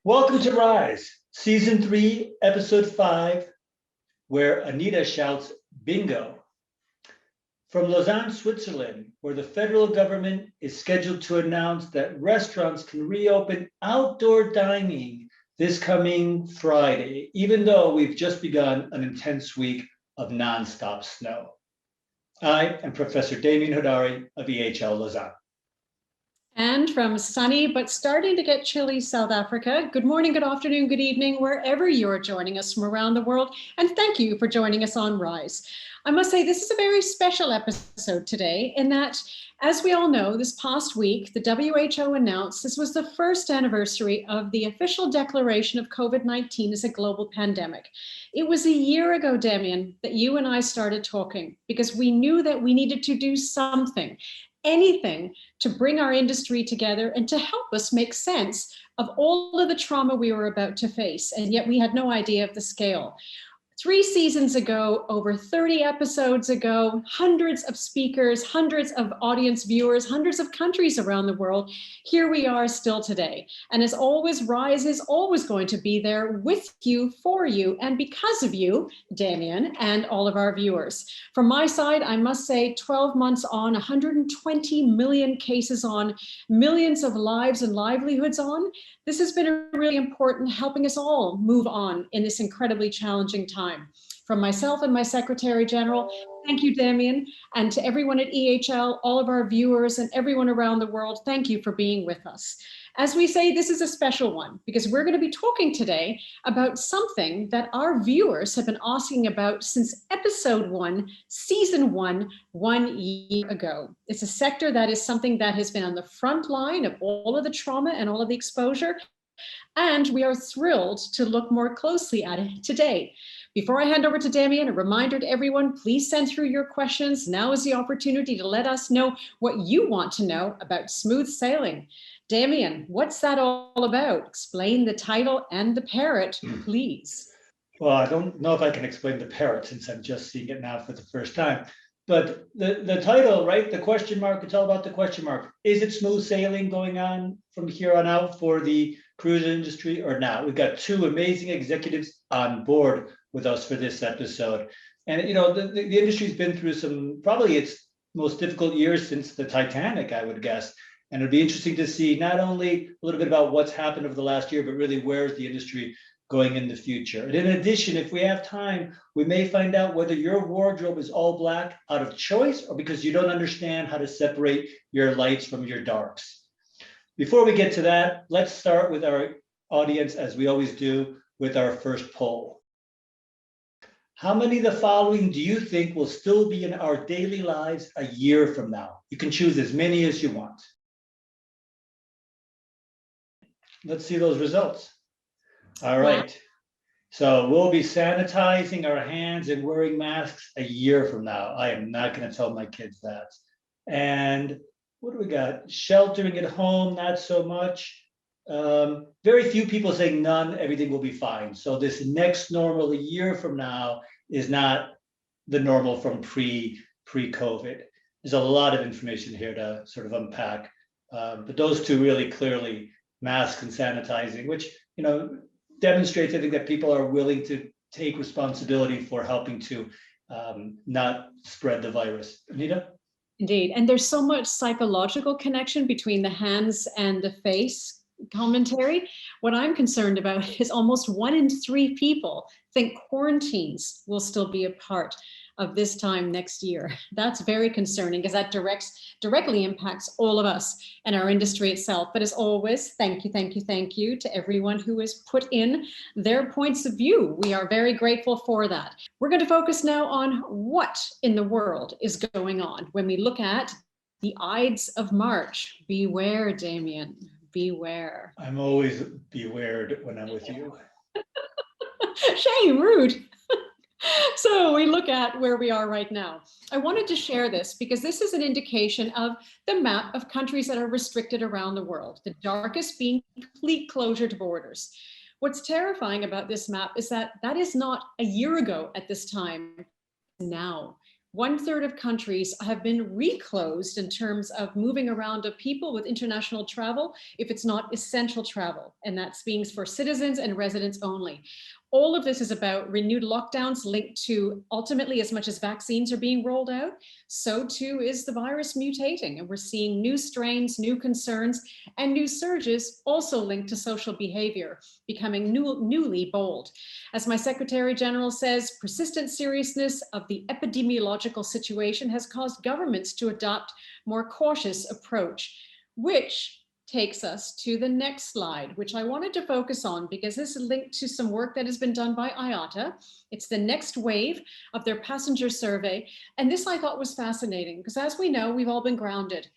Welcome to Rise, Season 3, Episode 5, where Anita shouts bingo. From Lausanne, Switzerland, where the federal government is scheduled to announce that restaurants can reopen outdoor dining this coming Friday, even though we've just begun an intense week of nonstop snow. I am Professor Demian Hodari of EHL Lausanne. And from sunny but starting to get chilly South Africa, good morning, good afternoon, good evening, wherever you're joining us from around the world. And thank you for joining us on Rise. I must say this is a very special episode today in that, as we all know, this past week, the WHO announced this was the first anniversary of the official declaration of COVID-19 as a global pandemic. It was a year ago, Demian, that you and I started talking because we knew that we needed to do something, anything to bring our industry together and to help us make sense of all of the trauma we were about to face. And yet we had no idea of the scale. 3 seasons ago, over 30 episodes ago, hundreds of speakers, hundreds of audience viewers, hundreds of countries around the world, here we are still today. And as always, Rise is always going to be there with you, for you, and because of you, Demian, and all of our viewers. From my side, I must say 12 months on, 120 million cases on, millions of lives and livelihoods on, this has been really important, helping us all move on in this incredibly challenging time. From myself and my Secretary General, thank you, Demian, and to everyone at EHL, all of our viewers and everyone around the world, thank you for being with us. As we say, this is a special one because we're going to be talking today about something that our viewers have been asking about since episode 1, season 1, 1 year ago. It's a sector that is something that has been on the front line of all of the trauma and all of the exposure. And we are thrilled to look more closely at it today. Before I hand over to Demian, a reminder to everyone, please send through your questions. Now is the opportunity to let us know what you want to know about smooth sailing. Demian, what's that all about? Explain the title and the parrot, please. Well, I don't know if I can explain the parrot since I'm just seeing it now for the first time. But the title, right? The question mark, it's all about the question mark. Is it smooth sailing going on from here on out for the cruise industry or not? We've got 2 amazing executives on board with us for this episode. And, you know, the industry's been through some, probably its most difficult years since the Titanic, I would guess. And it'd be interesting to see not only a little bit about what's happened over the last year, but really where's the industry going in the future. And in addition, if we have time, we may find out whether your wardrobe is all black out of choice or because you don't understand how to separate your lights from your darks. Before we get to that, let's start with our audience, as we always do, with our first poll. How many of the following do you think will still be in our daily lives a year from now? You can choose as many as you want. Let's see those results. All right. So we'll be sanitizing our hands and wearing masks a year from now. I am not going to tell my kids that. And what do we got? Sheltering at home, not so much. Very few people saying none, everything will be fine. So this next normal a year from now is not the normal from pre-COVID. There's a lot of information here to sort of unpack. But those 2 really clearly, masks and sanitizing, which, you know, demonstrates, I think, that people are willing to take responsibility for helping to not spread the virus. Anita? Indeed. And there's so much psychological connection between the hands and the face commentary. What I'm concerned about is almost 1 in 3 people think quarantines will still be a part of this time next year. That's very concerning because that directly impacts all of us and our industry itself. But as always, thank you to everyone who has put in their points of view. We are very grateful for that. We're going to focus now on what in the world is going on when we look at the Ides of March. Beware, Demian, beware. I'm always beware when I'm with you. Shame, rude. So we look at where we are right now. I wanted to share this because this is an indication of the map of countries that are restricted around the world, the darkest being complete closure to borders. What's terrifying about this map is that that is not a year ago at this time. Now 1/3 of countries have been reclosed in terms of moving around of people with international travel if it's not essential travel, and that means for citizens and residents only. All of this is about renewed lockdowns linked to ultimately, as much as vaccines are being rolled out, so too is the virus mutating. And we're seeing new strains, new concerns, and new surges also linked to social behavior, becoming newly bold. As my Secretary General says, persistent seriousness of the epidemiological situation has caused governments to adopt more cautious approach, which takes us to the next slide, which I wanted to focus on because this is linked to some work that has been done by IATA. It's the next wave of their passenger survey. And this I thought was fascinating because, as we know, we've all been grounded.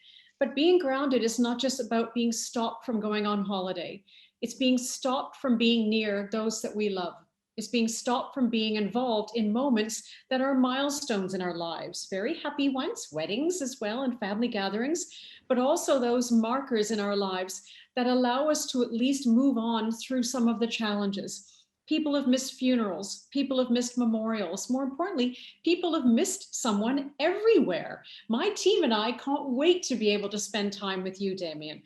But being grounded is not just about being stopped from going on holiday. It's being stopped from being near those that we love. It's being stopped from being involved in moments that are milestones in our lives, very happy ones, weddings as well, and family gatherings, but also those markers in our lives that allow us to at least move on through some of the challenges. People have missed funerals, people have missed memorials. More importantly, people have missed someone everywhere. My team and I can't wait to be able to spend time with you, Demian.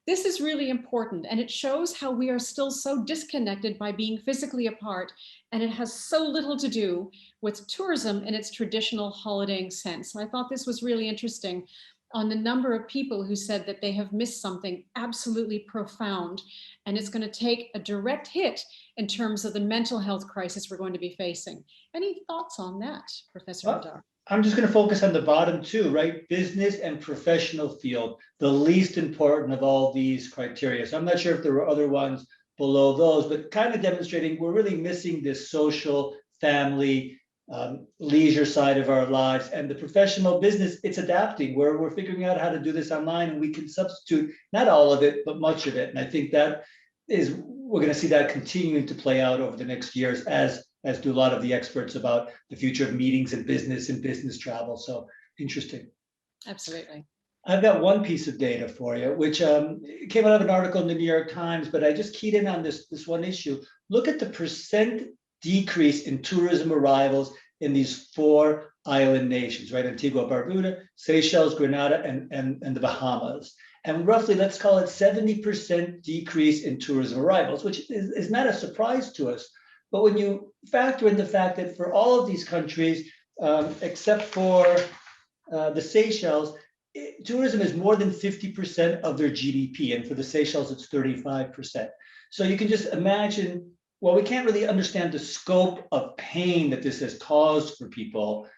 This is really important, and it shows how we are still so disconnected by being physically apart, and it has so little to do with tourism in its traditional holidaying sense. So I thought this was really interesting on the number of people who said that they have missed something absolutely profound, and it's going to take a direct hit in terms of the mental health crisis we're going to be facing. Any thoughts on that, Professor Hodari? I'm just going to focus on the bottom two, right? Business and professional field, the least important of all these criteria. So I'm not sure if there were other ones below those, but kind of demonstrating we're really missing this social, family, leisure side of our lives. And the professional business, it's adapting. We're figuring out how to do this online, and we can substitute not all of it, but much of it. And I think that is, we're going to see that continuing to play out over the next years, as do a lot of the experts about the future of meetings and business travel. So interesting. Absolutely. I've got one piece of data for you, which came out of an article in the New York Times, but I just keyed in on this one issue. Look at the percent decrease in tourism arrivals in these 4 island nations, right? Antigua, Barbuda, Seychelles, Grenada, and the Bahamas. And roughly, let's call it 70% decrease in tourism arrivals, which is not a surprise to us. But when you factor in the fact that for all of these countries, except for the Seychelles, tourism is more than 50% of their GDP. And for the Seychelles, it's 35%. So you can just imagine, well, we can't really understand the scope of pain that this has caused for people,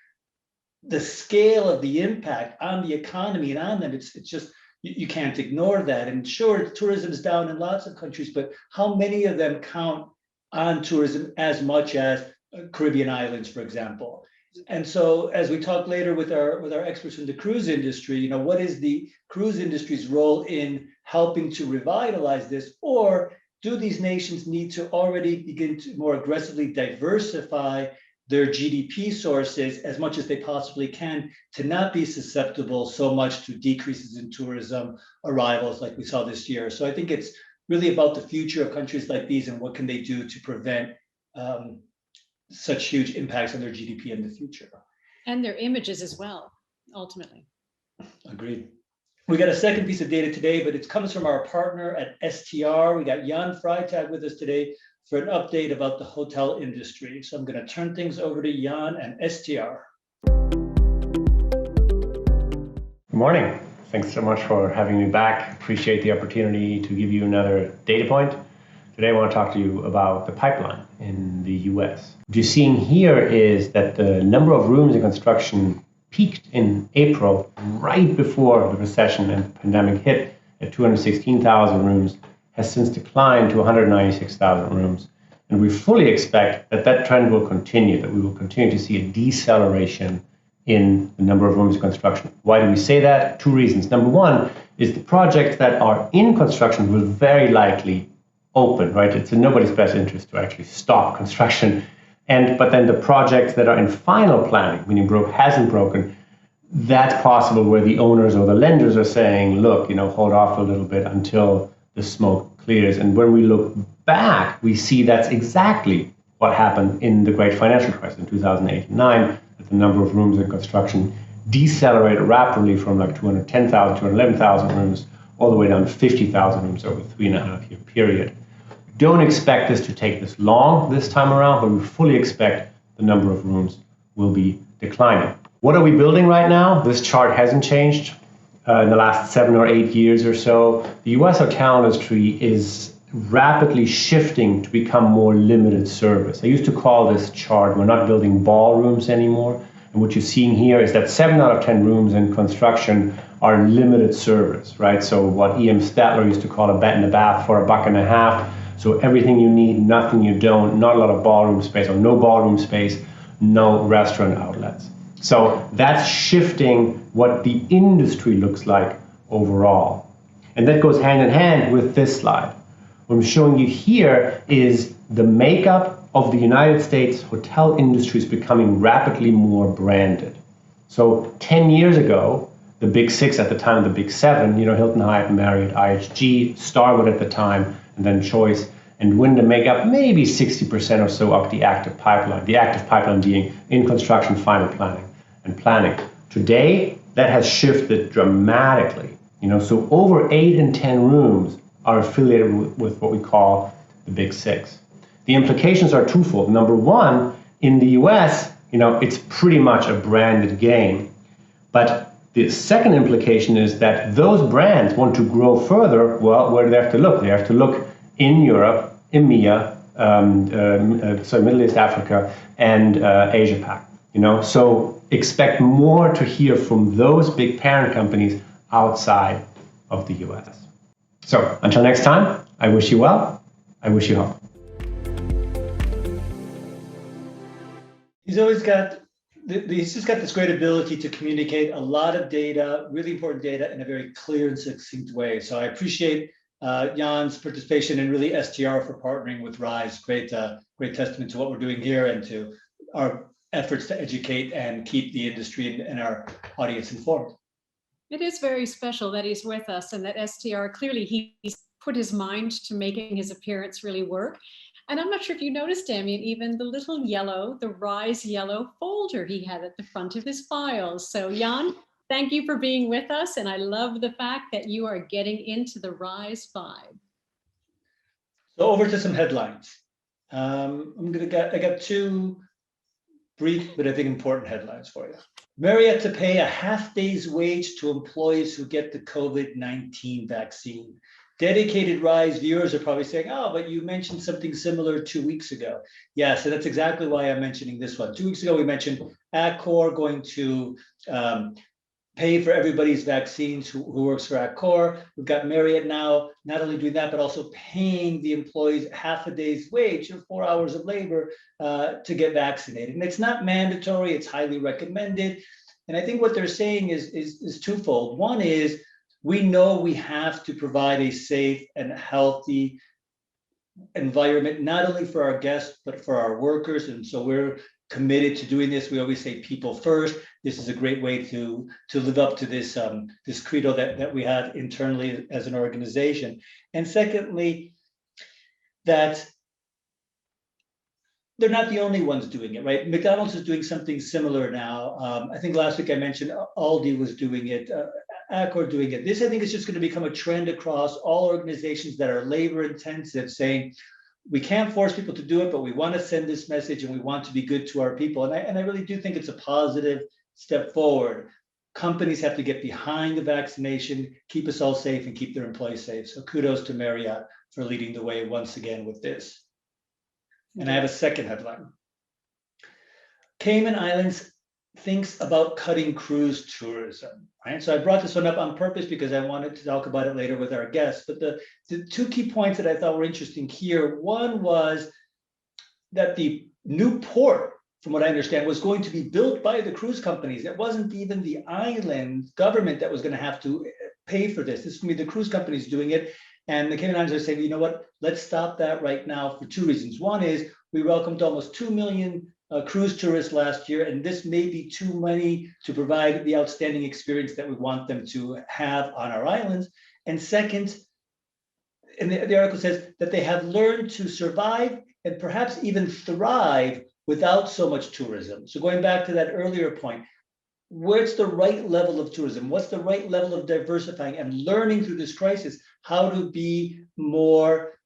the scale of the impact on the economy and on them. It's just, you can't ignore that. And sure, tourism is down in lots of countries, but how many of them count on tourism as much as Caribbean islands, for example? And so, as we talk later with our experts from the cruise industry, what is the cruise industry's role in helping to revitalize this? Or do these nations need to already begin to more aggressively diversify their GDP sources as much as they possibly can to not be susceptible so much to decreases in tourism arrivals like we saw this year? So I think it's really about the future of countries like these and what can they do to prevent such huge impacts on their GDP in the future. And their images as well, ultimately. Agreed. We got a second piece of data today, but it comes from our partner at STR. We got Jan Freitag with us today for an update about the hotel industry. So I'm going to turn things over to Jan and STR. Good morning. Thanks so much for having me back. Appreciate the opportunity to give you another data point. Today I want to talk to you about the pipeline in the US. What you're seeing here is that the number of rooms in construction peaked in April, right before the recession and the pandemic hit, at 216,000 rooms, has since declined to 196,000 rooms. And we fully expect that that trend will continue, that we will continue to see a deceleration in the number of rooms in construction. Why do we say that? 2 reasons. Number one is the projects that are in construction will very likely open, right? It's in nobody's best interest to actually stop construction. But then the projects that are in final planning, meaning hasn't broken, that's possible where the owners or the lenders are saying, look, hold off a little bit until the smoke clears. And when we look back, we see that's exactly what happened in the great financial crisis in 2008 and 9, that the number of rooms in construction decelerated rapidly from like 210,000, 211,000 rooms all the way down to 50,000 rooms over a 3.5-year period. Don't expect this to take this long this time around, but we fully expect the number of rooms will be declining. What are we building right now? This chart hasn't changed in the last 7 or 8 years or so. The US hotel industry is rapidly shifting to become more limited service. I used to call this chart, we're not building ballrooms anymore. And what you're seeing here is that 7 out of 10 rooms in construction are limited service, right? So what E.M. Statler used to call a bed and a bath for $1.50. So everything you need, nothing you don't, not a lot of ballroom space or no ballroom space, no restaurant outlets. So that's shifting what the industry looks like overall. And that goes hand in hand with this slide. What I'm showing you here is the makeup of the United States hotel industry is becoming rapidly more branded. So 10 years ago, the big six at the time, the big seven, Hilton, Hyatt, Marriott, IHG, Starwood at the time, and then Choice and Wyndham make up maybe 60% or so of the active pipeline. The active pipeline being in construction, final planning, and planning. Today, that has shifted dramatically. So over 8 in 10 rooms are affiliated with what we call the big six. The implications are twofold. Number one, in the US, it's pretty much a branded game. But the second implication is that those brands want to grow further. Well, where do they have to look? They have to look in Europe, EMEA, Middle East, Africa, and Asia Pac. So expect more to hear from those big parent companies outside of the US. So until next time, I wish you well. I wish you health. He's just got this great ability to communicate a lot of data, really important data, in a very clear and succinct way. So I appreciate Jan's participation and really STR for partnering with RISE. Great testament to what we're doing here and to our efforts to educate and keep the industry and our audience informed. It is very special that he's with us and that STR, clearly he's put his mind to making his appearance really work. And I'm not sure if you noticed, Demian, even the little the RISE yellow folder he had at the front of his files. So Jan, thank you for being with us. And I love the fact that you are getting into the RISE vibe. So over to some headlines. I got two brief, but I think important headlines for you. Marriott to pay a half-day's wage to employees who get the COVID-19 vaccine. Dedicated RISE viewers are probably saying, oh, but you mentioned something similar 2 weeks ago. Yeah, so that's exactly why I'm mentioning this one. 2 weeks ago, we mentioned Accor going to pay for everybody's vaccines who works for Accor. We've got Marriott now not only doing that, but also paying the employees half a day's wage or 4 hours of labor to get vaccinated. And it's not mandatory, it's highly recommended. And I think what they're saying is twofold. One is, we know we have to provide a safe and healthy environment, not only for our guests, but for our workers. And so we're committed to doing this. We always say people first. This is a great way to live up to this, this credo that we had internally as an organization. And secondly, that they're not the only ones doing it, right? McDonald's is doing something similar now. I think last week I mentioned Aldi was doing it. Accor doing it. This, I think, is just going to become a trend across all organizations that are labor intensive, saying we can't force people to do it, but we want to send this message and we want to be good to our people. And I really do think it's a positive step forward. Companies have to get behind the vaccination, keep us all safe and keep their employees safe. So kudos to Marriott for leading the way once again with this. And I have a second headline. Cayman Islands thinks about cutting cruise tourism, right? So I brought this one up on purpose because I wanted to talk about it later with our guests. But the two key points that I thought were interesting here, one was that the new port, from what I understand, was going to be built by the cruise companies. It wasn't even the island government that was going to have to pay for this. This is going to be the cruise companies doing it. And the Cayman Islands are saying, you know what, let's stop that right now for two reasons. One is we welcomed almost 2 million cruise tourists last year, and this may be too many to provide the outstanding experience that we want them to have on our islands. And second, and the article says that they have learned to survive and perhaps even thrive without so much tourism. So going back to that earlier point, where's the right level of tourism? What's the right level of diversifying and learning through this crisis how to be more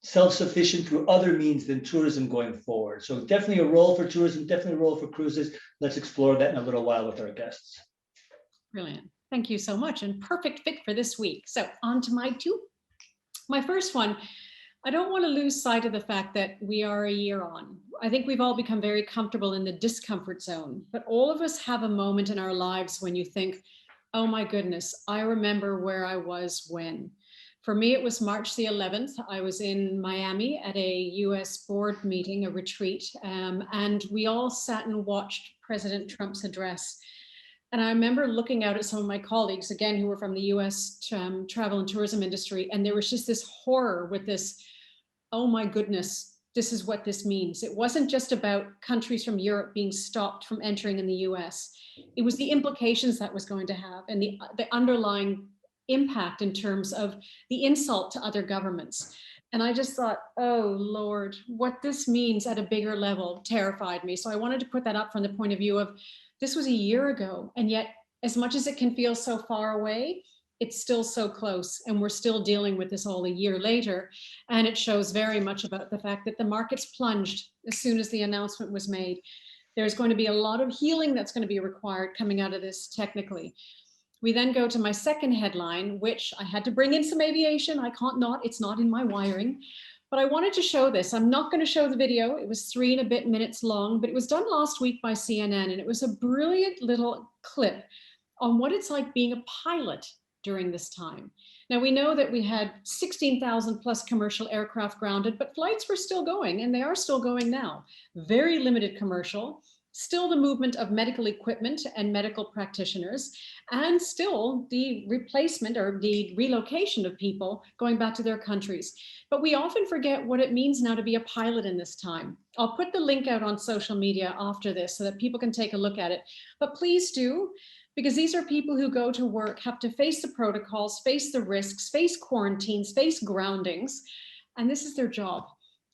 self-sufficient through other means than tourism going forward? So definitely a role for tourism, definitely a role for cruises. Let's explore that in a little while with our guests. Brilliant. Thank you so much, and perfect fit for this week. So on to my two. My first one, I don't want to lose sight of the fact that we are a year on. I think we've all become very comfortable in the discomfort zone, but all of us have a moment in our lives when you think, oh my goodness, I remember where I was when. For me, it was March the 11th. I was in Miami at a US board meeting, a retreat, and we all sat and watched President Trump's address. And I remember looking out at some of my colleagues, again, who were from the US travel and tourism industry, and there was just this horror with this, oh my goodness, this is what this means. It wasn't just about countries from Europe being stopped from entering in the US. It was the implications that was going to have and the underlying impact in terms of the insult to other governments. And I just thought, oh Lord, what this means at a bigger level terrified me. So I wanted to put that up from the point of view of, this was a year ago, and yet as much as it can feel so far away, it's still so close, and we're still dealing with this all a year later. And it shows very much about the fact that the markets plunged as soon as the announcement was made. There's going to be a lot of healing that's going to be required coming out of this technically. We then go to my second headline, which I had to bring in some aviation. I can't not, it's not in my wiring. But I wanted to show this. I'm not going to show the video. It was 3 and a bit minutes long, but it was done last week by CNN. And it was a brilliant little clip on what it's like being a pilot during this time. Now, we know that we had 16,000 plus commercial aircraft grounded, but flights were still going, and they are still going now. Very limited commercial, still the movement of medical equipment and medical practitioners, and still the replacement or the relocation of people going back to their countries. But we often forget what it means now to be a pilot in this time. I'll put the link out on social media after this so that people can take a look at it. But please do, because these are people who go to work, have to face the protocols, face the risks, face quarantines, face groundings, and this is their job.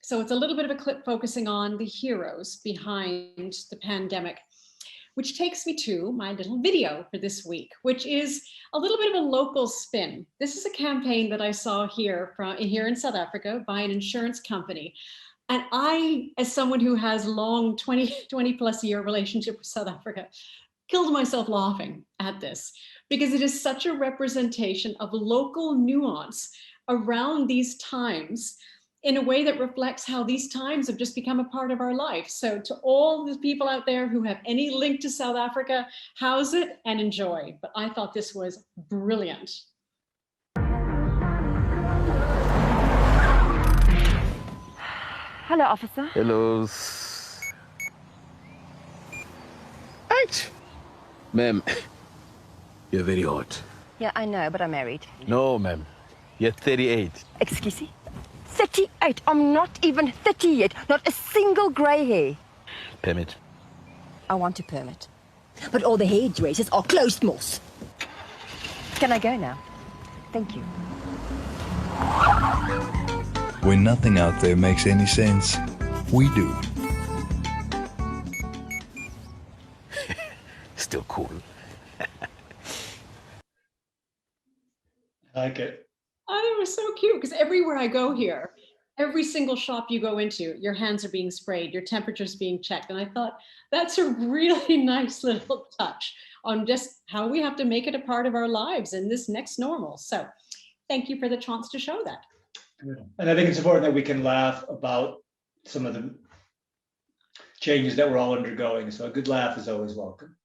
So it's a little bit of a clip focusing on the heroes behind the pandemic, which takes me to my little video for this week, which is a little bit of a local spin. This is a campaign that I saw here in South Africa by an insurance company. And I, as someone who has long 20 plus year relationship with South Africa, killed myself laughing at this because it is such a representation of local nuance around these times in a way that reflects how these times have just become a part of our life. So to all the people out there who have any link to South Africa, house it and enjoy. But I thought this was brilliant. Hello, officer. Hello. Right. Ma'am, you're very hot. Yeah, I know, but I'm married. No, ma'am. You're 38. Excuse me? 38. I'm not even 30 yet. Not a single grey hair. Permit. I want a permit. But all the hairdressers are closed, Moss. Can I go now? Thank you. When nothing out there makes any sense, we do. Still cool. I like it. Oh, it was so cute because everywhere I go here, every single shop you go into, your hands are being sprayed, your temperature's being checked. And I thought that's a really nice little touch on just how we have to make it a part of our lives in this next normal. So thank you for the chance to show that. And I think it's important that we can laugh about some of the changes that we're all undergoing. So a good laugh is always welcome.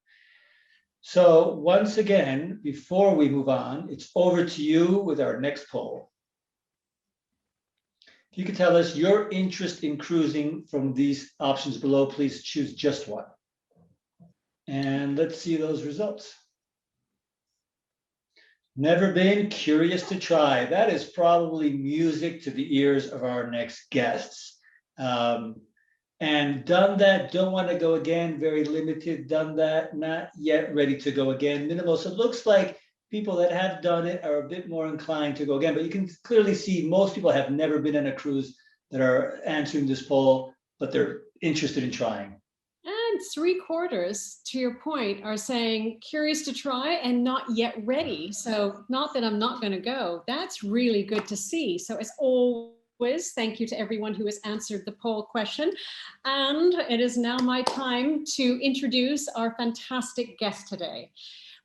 So once again, before we move on, it's over to you with our next poll. If you could tell us your interest in cruising from these options below, please choose just one. And let's see those results. Never been, curious to try. That is probably music to the ears of our next guests. And done that, don't want to go again, very limited, done that, not yet ready to go again, minimal. So it looks like people that have done it are a bit more inclined to go again, but you can clearly see most people have never been on a cruise that are answering this poll, but they're interested in trying. And 3/4, to your point, are saying curious to try and not yet ready. So not that I'm not going to go. That's really good to see. So as always, thank you to everyone who has answered the poll question. And it is now my time to introduce our fantastic guest today.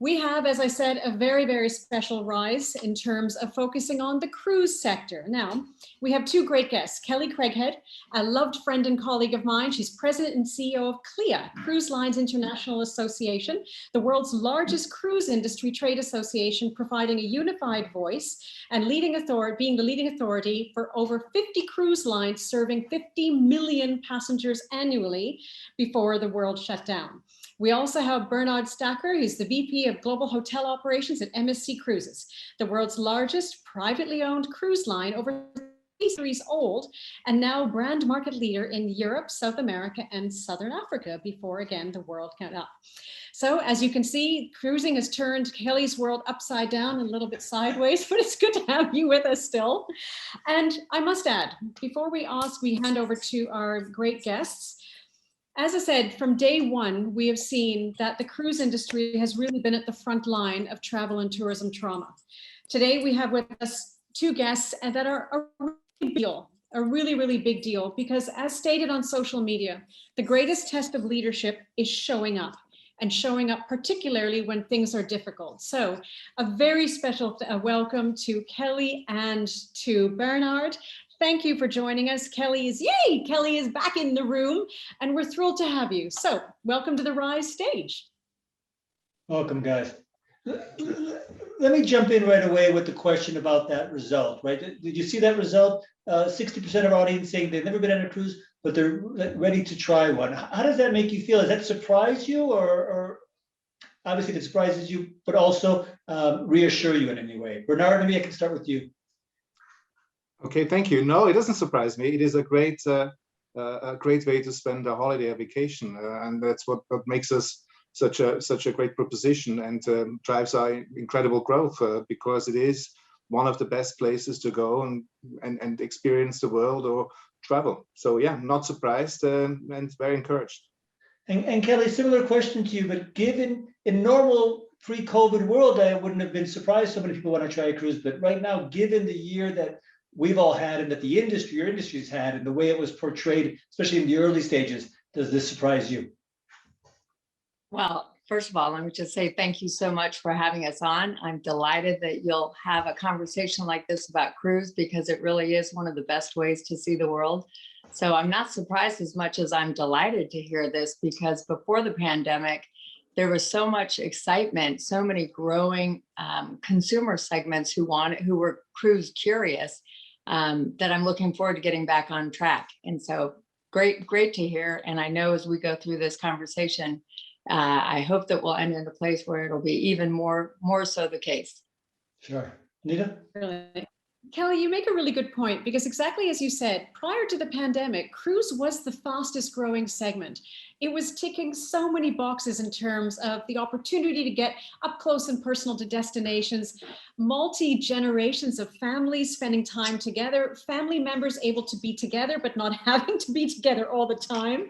We have, as I said, a very, very special rise in terms of focusing on the cruise sector. Now, we have two great guests, Kelly Craighead, a loved friend and colleague of mine. She's president and CEO of CLIA, Cruise Lines International Association, the world's largest cruise industry trade association, providing a unified voice and being the leading authority for over 50 cruise lines, serving 50 million passengers annually before the world shut down. We also have Bernhard Stacher, who's the VP of Global Hotel Operations at MSC Cruises, the world's largest privately owned cruise line, over 3 series old, and now brand market leader in Europe, South America, and Southern Africa, before, again, the world got up. So as you can see, cruising has turned Kelly's world upside down and a little bit sideways, but it's good to have you with us still. And I must add, before we hand over to our great guests, as I said, from day one, we have seen that the cruise industry has really been at the front line of travel and tourism trauma. Today, we have with us two guests that are a really, really big deal, because as stated on social media, the greatest test of leadership is showing up, and showing up particularly when things are difficult. So a very special welcome to Kelly and to Bernhard. Thank you for joining us. Kelly is back in the room, and we're thrilled to have you. So welcome to the Rise stage. Welcome, guys. Let me jump in right away with the question about that result, right? Did you see that result? 60% of our audience saying they've never been on a cruise, but they're ready to try one. How does that make you feel? Does that surprise you, or obviously it surprises you, but also reassure you in any way? Bernhard, maybe I can start with you. Okay, thank you. No, it doesn't surprise me. It is a great way to spend a holiday, a vacation, and that's what makes us such a great proposition, and drives our incredible growth, because it is one of the best places to go and experience the world or travel. So yeah, not surprised, and very encouraged. And Kelly, similar question to you, but given in normal pre-COVID world, I wouldn't have been surprised so many people want to try a cruise. But right now, given the year that we've all had and that your industry's had, and the way it was portrayed, especially in the early stages, does this surprise you? Well, first of all, let me just say thank you so much for having us on. I'm delighted that you'll have a conversation like this about cruise, because it really is one of the best ways to see the world. So I'm not surprised as much as I'm delighted to hear this, because before the pandemic, there was so much excitement, so many growing consumer segments who were cruise curious, that I'm looking forward to getting back on track. And so great to hear. And I know as we go through this conversation, I hope that we'll end in a place where it'll be even more so the case. Sure. Anita? Really. Kelly, you make a really good point, because exactly as you said, prior to the pandemic, cruise was the fastest growing segment. It was ticking so many boxes in terms of the opportunity to get up close and personal to destinations, multi-generations of families spending time together, family members able to be together, but not having to be together all the time.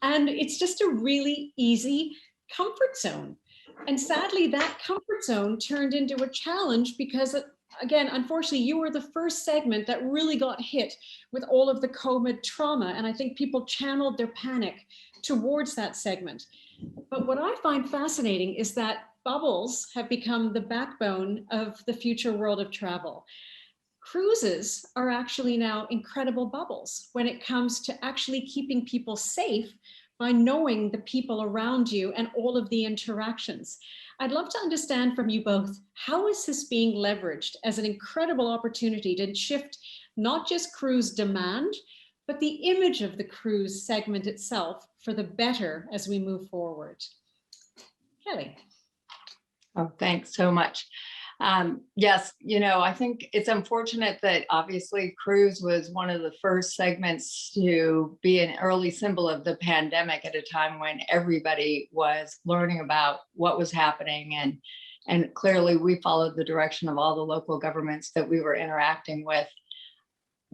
And it's just a really easy comfort zone. And sadly, that comfort zone turned into a challenge, because again, unfortunately, you were the first segment that really got hit with all of the COVID trauma. And I think people channeled their panic towards that segment. But what I find fascinating is that bubbles have become the backbone of the future world of travel. Cruises are actually now incredible bubbles when it comes to actually keeping people safe by knowing the people around you and all of the interactions. I'd love to understand from you both, how is this being leveraged as an incredible opportunity to shift not just cruise demand, but the image of the cruise segment itself for the better as we move forward? Kelly. Oh, thanks so much. Yes, I think it's unfortunate that obviously cruise was one of the first segments to be an early symbol of the pandemic at a time when everybody was learning about what was happening. And clearly we followed the direction of all the local governments that we were interacting with.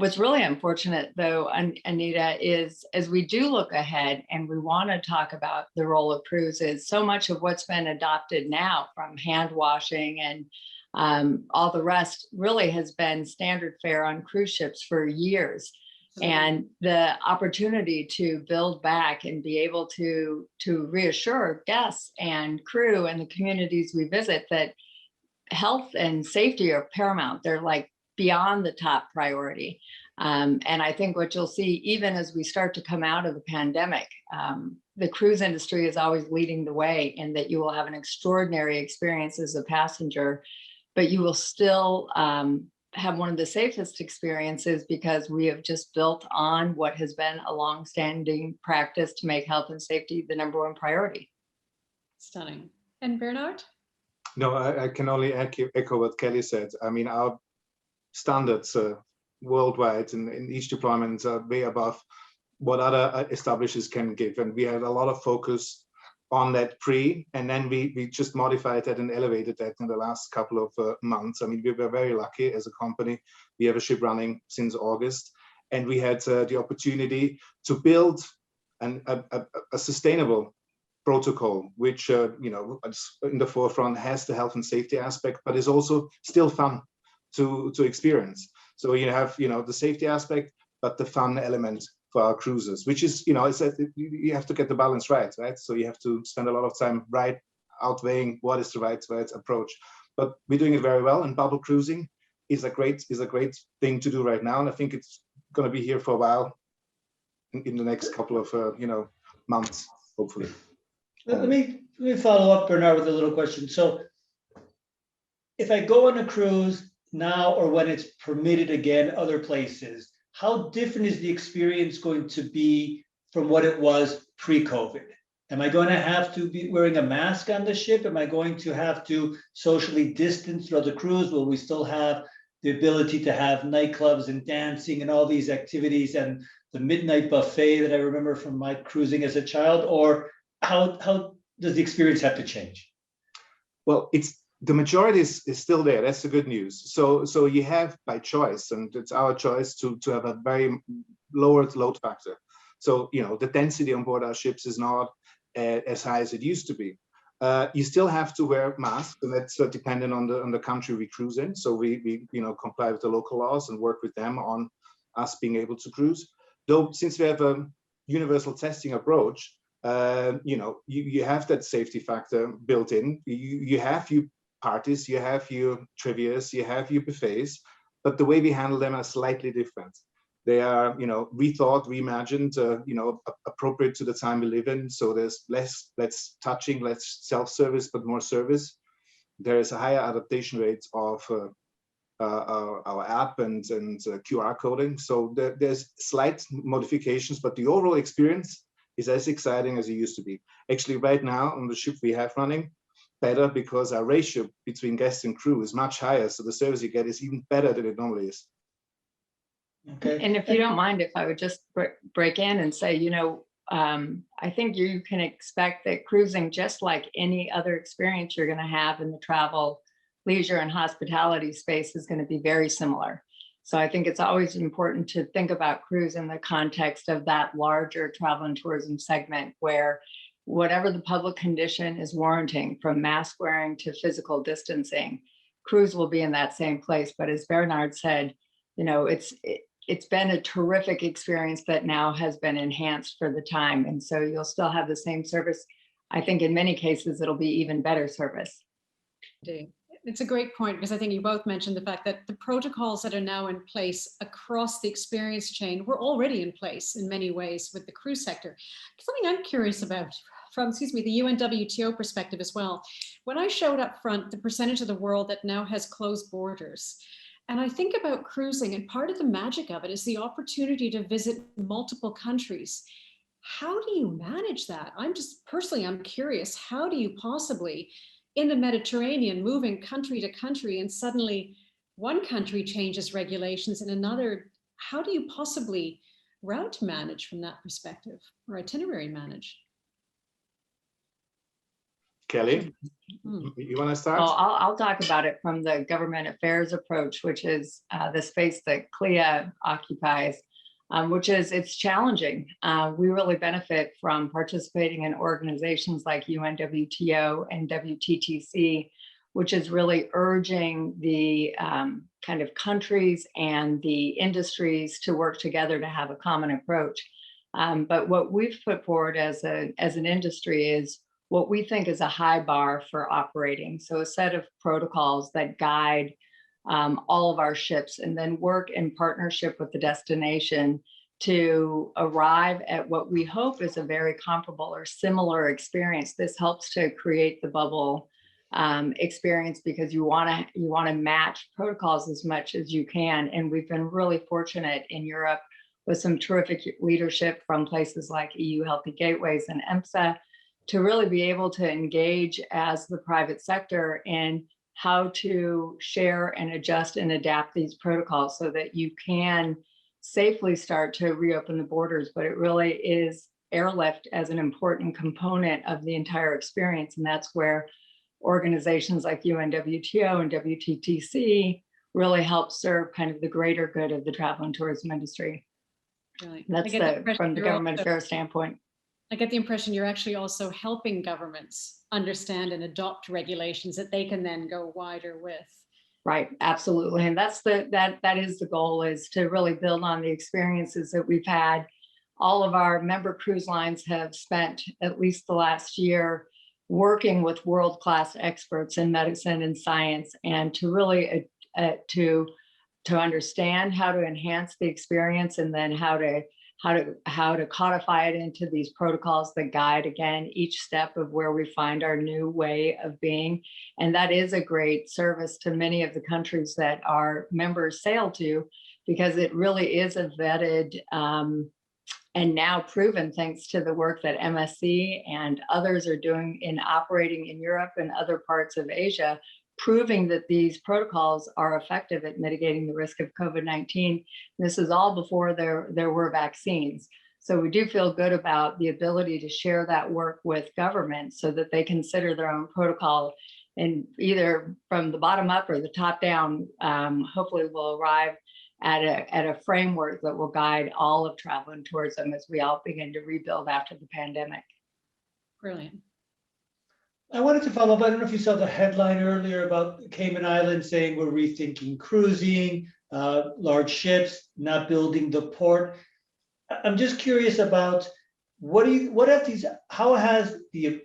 What's really unfortunate, though, Anita, is as we do look ahead and we want to talk about the role of cruises, so much of what's been adopted now, from hand washing and all the rest, really has been standard fare on cruise ships for years. And the opportunity to build back and be able to reassure guests and crew and the communities we visit that health and safety are paramount. They're like beyond the top priority. And I think what you'll see, even as we start to come out of the pandemic, the cruise industry is always leading the way, in that you will have an extraordinary experience as a passenger, but you will still have one of the safest experiences, because we have just built on what has been a long-standing practice to make health and safety the #1 priority. Stunning. And Bernhard? No, I can only echo what Kelly said. I mean, our standards worldwide in each deployment are way above what other establishers can give. And we had a lot of focus on that and then we just modified that and elevated that in the last couple of months. I mean, we were very lucky as a company. We have a ship running since August, and we had the opportunity to build a sustainable protocol, which in the forefront has the health and safety aspect, but is also still fun to experience. So you have the safety aspect, but the fun element for our cruisers, which is you have to get the balance right? So you have to spend a lot of time outweighing what is the right approach. But we're doing it very well, and bubble cruising is a great thing to do right now, and I think it's going to be here for a while in the next couple of months, hopefully. Let me follow up, Bernhard, with a little question. So if I go on a cruise now, or when it's permitted again other places, how different is the experience going to be from what it was pre-COVID? Am I going to have to be wearing a mask on the ship? Am I going to have to socially distance throughout the cruise? Will we still have the ability to have nightclubs and dancing and all these activities and the midnight buffet that I remember from my cruising as a child? Or how does the experience have to change? Well, the majority is still there. That's the good news. So you have, by choice, and it's our choice, to have a very lowered load factor. So the density on board our ships is not as high as it used to be. You still have to wear masks, and that's dependent on the country we cruise in. So we comply with the local laws and work with them on us being able to cruise. Though since we have a universal testing approach, you have that safety factor built in. You have your parties, you have your trivias, you have your buffets, but the way we handle them are slightly different. They are, rethought, reimagined, appropriate to the time we live in. So there's less touching, less self-service, but more service. There is a higher adaptation rate of our app and QR coding. So there's slight modifications, but the overall experience is as exciting as it used to be. Actually, right now on the ship we have running, better, because our ratio between guests and crew is much higher. So the service you get is even better than it normally is. Okay. And if you don't mind, if I would just break in and say, I think you can expect that cruising, just like any other experience you're going to have in the travel, leisure, and hospitality space, is going to be very similar. So I think it's always important to think about cruise in the context of that larger travel and tourism segment, where whatever the public condition is warranting, from mask wearing to physical distancing, cruise will be in that same place. But as Bernhard said, it's been a terrific experience that now has been enhanced for the time. And so you'll still have the same service. I think in many cases, it'll be even better service. Indeed. It's a great point, because I think you both mentioned the fact that the protocols that are now in place across the experience chain were already in place in many ways with the cruise sector. Something I'm curious about from, the UNWTO perspective as well. When I showed up front the percentage of the world that now has closed borders, and I think about cruising, and part of the magic of it is the opportunity to visit multiple countries. How do you manage that? I'm curious, how do you possibly, in the Mediterranean, moving country to country, and suddenly one country changes regulations and another, how do you possibly route manage from that perspective, or itinerary manage? Kelly, Hmm. you want to start? Well, I'll talk about it from the government affairs approach, which is the space that CLIA occupies, which is it's challenging. We really benefit from participating in organizations like UNWTO and WTTC, which is really urging the kind of countries and the industries to work together to have a common approach. But what we've put forward as an industry is what we think is a high bar for operating. So a set of protocols that guide all of our ships and then work in partnership with the destination to arrive at what we hope is a very comparable or similar experience. This helps to create the bubble experience because you want to match protocols as much as you can. And we've been really fortunate in Europe with some terrific leadership from places like EU Healthy Gateways and EMSA to really be able to engage as the private sector in how to share and adjust and adapt these protocols so that you can safely start to reopen the borders. But it really is airlift as an important component of the entire experience. And that's where organizations like UNWTO and WTTC really help serve kind of the greater good of the travel and tourism industry. Really. That's from the government affairs standpoint. I get the impression you're actually also helping governments understand and adopt regulations that they can then go wider with. Right, absolutely. And that's that is the goal, is to really build on the experiences that we've had. All of our member cruise lines have spent at least the last year working with world-class experts in medicine and science, and to really to understand how to enhance the experience, and then how to codify it into these protocols that guide, again, each step of where we find our new way of being. And that is a great service to many of the countries that our members sail to, because it really is a vetted and now proven, thanks to the work that MSC and others are doing in operating in Europe and other parts of Asia, proving that these protocols are effective at mitigating the risk of COVID-19. This is all before there were vaccines. So we do feel good about the ability to share that work with governments so that they consider their own protocol, and either from the bottom up or the top down, hopefully we'll arrive at a framework that will guide all of travel and tourism as we all begin to rebuild after the pandemic. Brilliant. I wanted to follow up. I don't know if you saw the headline earlier about Cayman Islands saying we're rethinking cruising, large ships, not building the port. I'm just curious about how has the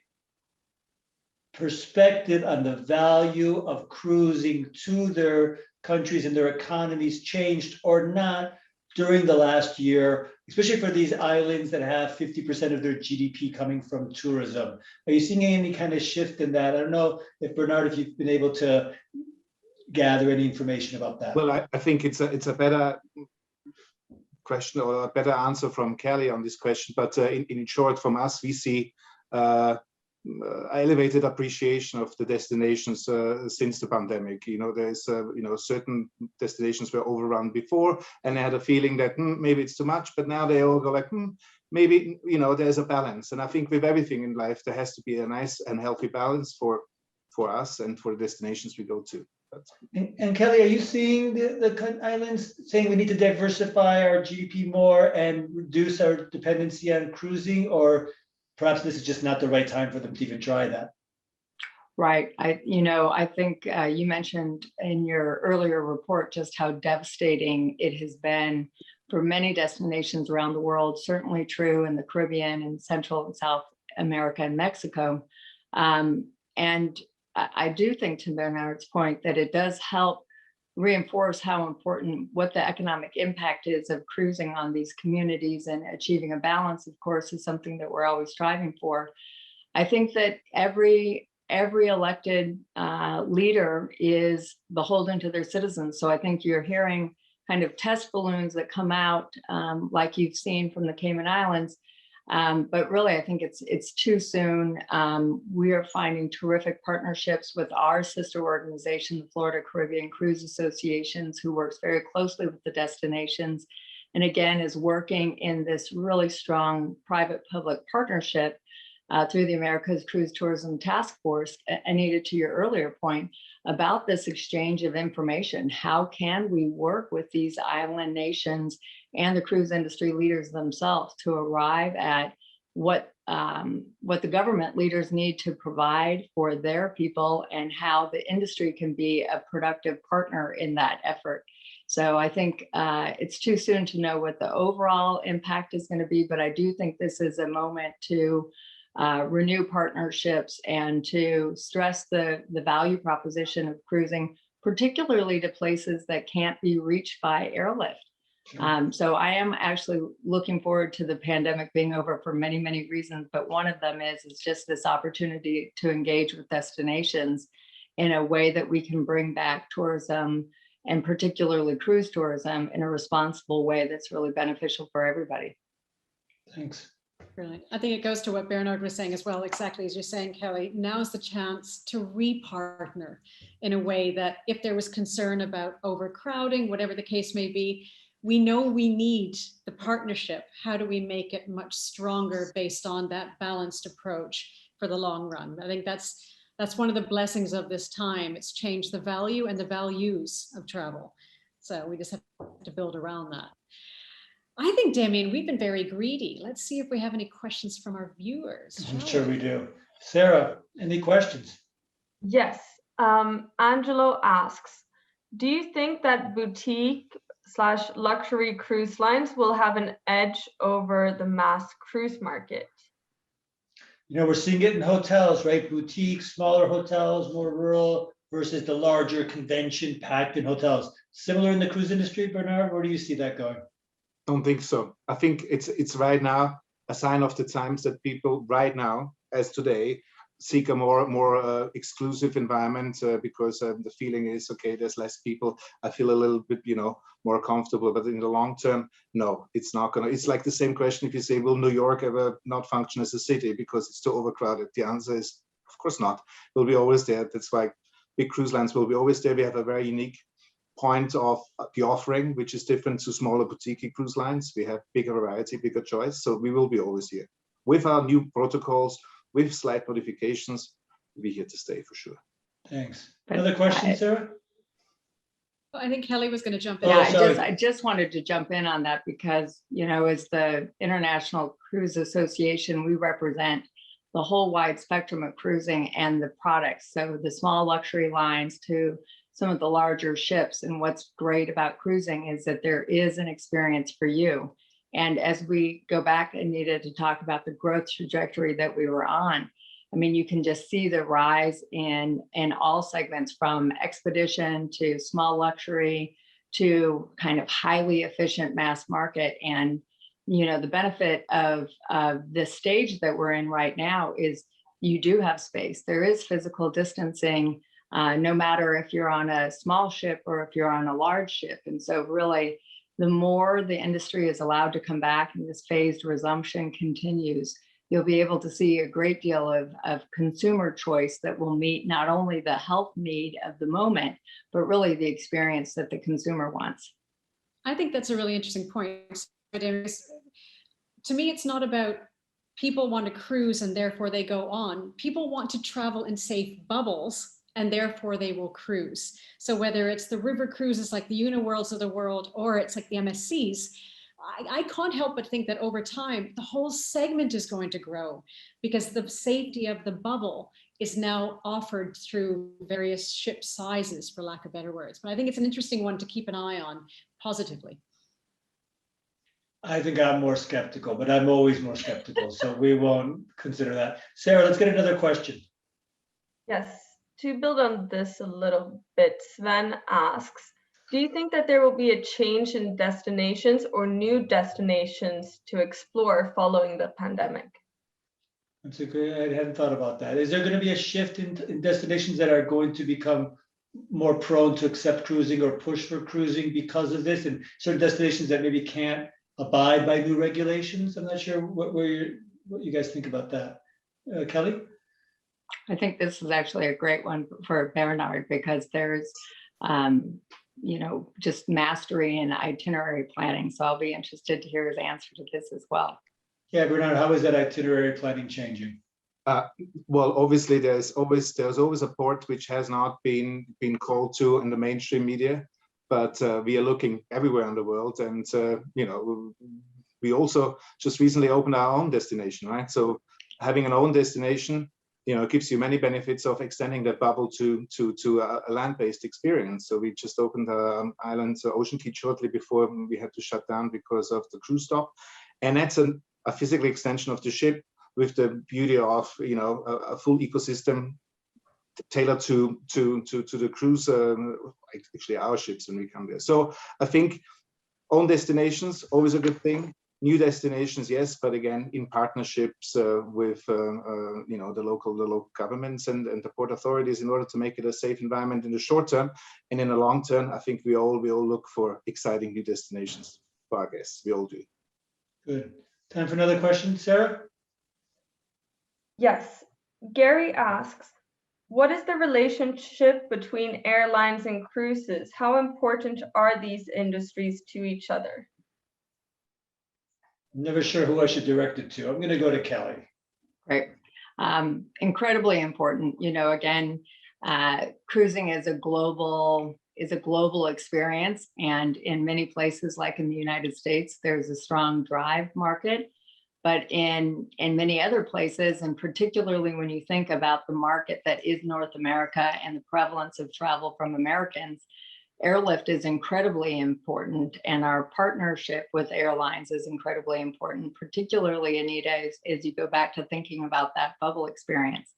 perspective on the value of cruising to their countries and their economies changed or not during the last year, especially for these islands that have 50% of their GDP coming from tourism? Are you seeing any kind of shift in that? I don't know if Bernhard, if you've been able to gather any information about that. Well, I think it's a better question, or a better answer from Kelly on this question. But in short, from us, we see elevated appreciation of the destinations since the pandemic. There's certain destinations were overrun before, and they had a feeling that maybe it's too much, but now they all go like, maybe there's a balance. And I think with everything in life, there has to be a nice and healthy balance for us and for the destinations we go to. And Kelly, are you seeing the islands saying we need to diversify our GDP more and reduce our dependency on cruising, or perhaps this is just not the right time for them to even try that? Right. I think you mentioned in your earlier report just how devastating it has been for many destinations around the world, certainly true in the Caribbean and Central and South America and Mexico. And I do think, to Bernhard's point, that it does help reinforce how important what the economic impact is of cruising on these communities, and achieving a balance, of course, is something that we're always striving for. I think that every elected leader is beholden to their citizens. So I think you're hearing kind of test balloons that come out like you've seen from the Cayman Islands. But really, I think it's too soon. We are finding terrific partnerships with our sister organization, the Florida Caribbean Cruise Associations, who works very closely with the destinations, and again is working in this really strong private-public partnership through the America's Cruise Tourism Task Force, Anita, to your earlier point about this exchange of information. How can we work with these island nations and the cruise industry leaders themselves to arrive at what the government leaders need to provide for their people, and how the industry can be a productive partner in that effort. So I think it's too soon to know what the overall impact is going to be, but I do think this is a moment to renew partnerships and to stress the value proposition of cruising, particularly to places that can't be reached by airlift. So I am actually looking forward to the pandemic being over for many, many reasons, but one of them is just this opportunity to engage with destinations in a way that we can bring back tourism, and particularly cruise tourism, in a responsible way that's really beneficial for everybody. Thanks. Brilliant. I think it goes to what Bernhard was saying as well, exactly as you're saying, Kelly. Now is the chance to re-partner in a way that if there was concern about overcrowding, whatever the case may be, we know we need the partnership. How do we make it much stronger based on that balanced approach for the long run? I think that's one of the blessings of this time. It's changed the value and the values of travel. So we just have to build around that. I think, Demian, we've been very greedy. Let's see if we have any questions from our viewers. I'm sure we do. Sarah, any questions? Yes. Angelo asks, do you think that boutique/luxury cruise lines will have an edge over the mass cruise market? You know, we're seeing it in hotels, right? Boutiques, smaller hotels, more rural versus the larger convention packed in hotels. Similar in the cruise industry, Bernhard, where do you see that going? Don't think so. I think it's right now a sign of the times that people right now, as today, seek a more exclusive environment because the feeling is, okay, there's less people. I feel a little bit, more comfortable. But in the long term, no, it's not gonna. It's like the same question if you say, will New York ever not function as a city because it's too overcrowded? The answer is, of course not. We'll be always there. That's why big cruise lines will be always there. We have a very unique point of the offering, which is different to smaller boutique cruise lines. We have bigger variety, bigger choice. So we will be always here. With our new protocols, with slight modifications, we'll be here to stay for sure. Thanks. Another question, Sarah? I think Kelly was going to jump in. Yeah, I just wanted to jump in on that because, as the International Cruise Association, we represent the whole wide spectrum of cruising and the products. So the small luxury lines to some of the larger ships. And what's great about cruising is that there is an experience for you. And as we go back, Anita, to talk about the growth trajectory that we were on, I mean, you can just see the rise in all segments, from expedition to small luxury to kind of highly efficient mass market. And, the benefit of this stage that we're in right now is you do have space. There is physical distancing, no matter if you're on a small ship or if you're on a large ship. And so really, the more the industry is allowed to come back and this phased resumption continues, you'll be able to see a great deal of consumer choice that will meet not only the health need of the moment, but really the experience that the consumer wants. I think that's a really interesting point. To me, it's not about people want to cruise and therefore they go on. People want to travel in safe bubbles and therefore they will cruise. So whether it's the river cruises like the Uniworlds of the world, or it's like the MSCs, I can't help but think that over time, the whole segment is going to grow because the safety of the bubble is now offered through various ship sizes, for lack of better words. But I think it's an interesting one to keep an eye on positively. I think I'm more skeptical, but I'm always more skeptical, so we won't consider that. Sarah, let's get another question. Yes. To build on this a little bit, Sven asks, do you think that there will be a change in destinations or new destinations to explore following the pandemic? That's a great, I hadn't thought about that. Is there going to be a shift in destinations that are going to become more prone to accept cruising or push for cruising because of this, and certain destinations that maybe can't abide by new regulations? I'm not sure what you guys think about that. Kelly? I think this is actually a great one for Bernhard because there's, just mastery in itinerary planning. So I'll be interested to hear his answer to this as well. Yeah, Bernhard, how is that itinerary planning changing? Well, obviously, there's always a port which has not been called to in the mainstream media, but we are looking everywhere in the world, and we also just recently opened our own destination, right? So having an own destination, gives you many benefits of extending that bubble to a land-based experience. So we just opened island Ocean Key shortly before we had to shut down because of the cruise stop, and that's a physical extension of the ship with the beauty of a full ecosystem tailored to the cruise, actually our ships when we come there. So I think own destinations always a good thing. New destinations, yes, but again in partnerships with the local governments and the port authorities in order to make it a safe environment in the short term, and in the long term, I think we all look for exciting new destinations for our guests. We all do. Good. Time for another question, Sarah. Yes. Gary asks, what is the relationship between airlines and cruises? How important are these industries to each other? Never sure who I should direct it to. I'm going to go to Kelly. Right. Incredibly important. Again, cruising is a global experience, and in many places, like in the United States, there's a strong drive market. But in many other places, and particularly when you think about the market that is North America and the prevalence of travel from Americans, airlift is incredibly important, and our partnership with airlines is incredibly important, particularly, Anita, as you go back to thinking about that bubble experience.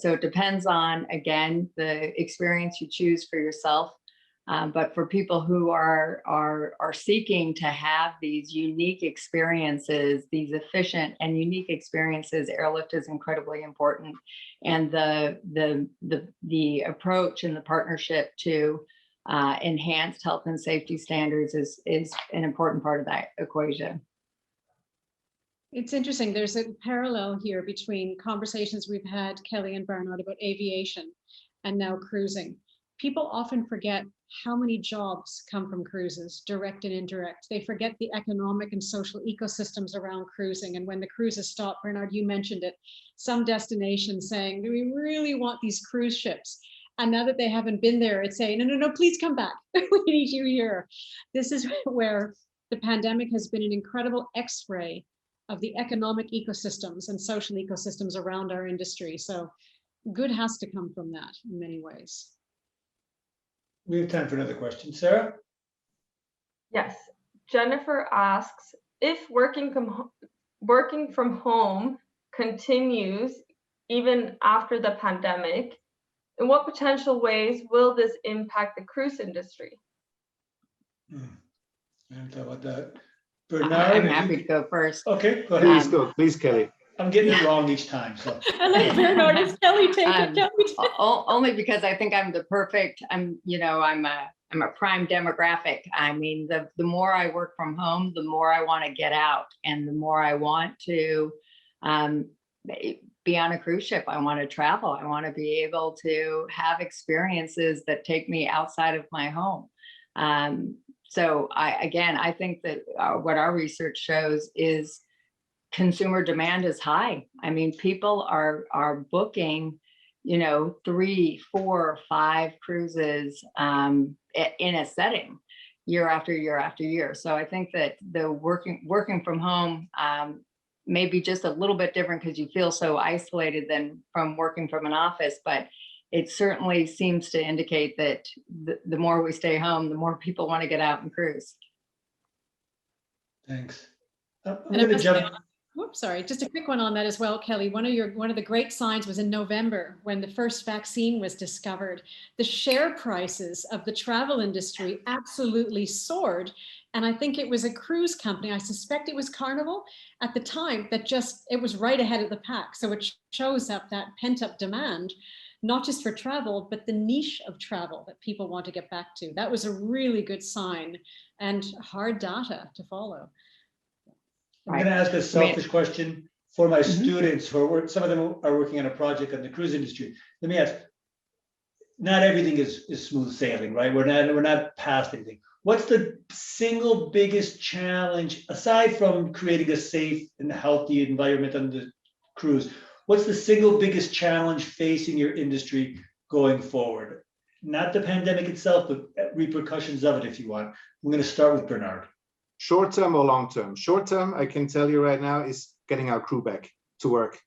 So it depends on, again, the experience you choose for yourself. But for people who are seeking to have these unique experiences, these efficient and unique experiences, airlift is incredibly important. And the approach and the partnership to enhanced health and safety standards is an important part of that equation. It's interesting. There's a parallel here between conversations we've had, Kelly and Bernhard, about aviation and now cruising. People often forget how many jobs come from cruises, direct and indirect. They forget the economic and social ecosystems around cruising. And when the cruises stop, Bernhard, you mentioned it, some destinations saying, do we really want these cruise ships? And now that they haven't been there, it's saying, no, please come back. We need you here. This is where the pandemic has been an incredible X-ray of the economic ecosystems and social ecosystems around our industry. So good has to come from that in many ways. We have time for another question. Sarah? Yes. Jennifer asks, if working from home continues even after the pandemic, in what potential ways will this impact the cruise industry? I haven't thought about that. Bernhard? I'm happy to go first. Okay, go ahead. Please, Kelly. I'm getting it wrong each time. So I like Bernhard. It's Kelly, take it, Kelly. Only because I think I'm the perfect, I'm a prime demographic. I mean, the more I work from home, the more I want to get out, and the more I want to be on a cruise ship. I want to travel. I want to be able to have experiences that take me outside of my home. So I think that what our research shows is consumer demand is high. I mean, people are booking, 3, 4, 5 cruises in a setting year after year after year. So I think that the working from home may be just a little bit different because you feel so isolated than from working from an office, but it certainly seems to indicate that the more we stay home, the more people want to get out and cruise. thanks. I'm going to jump. Whoops, sorry, just a quick one on that as well, Kelly. One of the great signs was in November when the first vaccine was discovered. The share prices of the travel industry absolutely soared. And I think it was a cruise company, I suspect it was Carnival at the time, that it was right ahead of the pack. So it shows up that pent-up demand, not just for travel, but the niche of travel that people want to get back to. That was a really good sign and hard data to follow. I'm going to ask a selfish question for my students who are some of them are working on a project on the cruise industry. Let me ask, not everything is smooth sailing, right? We're not past anything. What's the single biggest challenge, aside from creating a safe and healthy environment on the cruise? what's the single biggest challenge facing your industry going forward? Not the pandemic itself, but repercussions of it, if you want. I'm going to start with Bernhard. Short term or long term? Short term, I can tell you right now, is getting our crew back to work,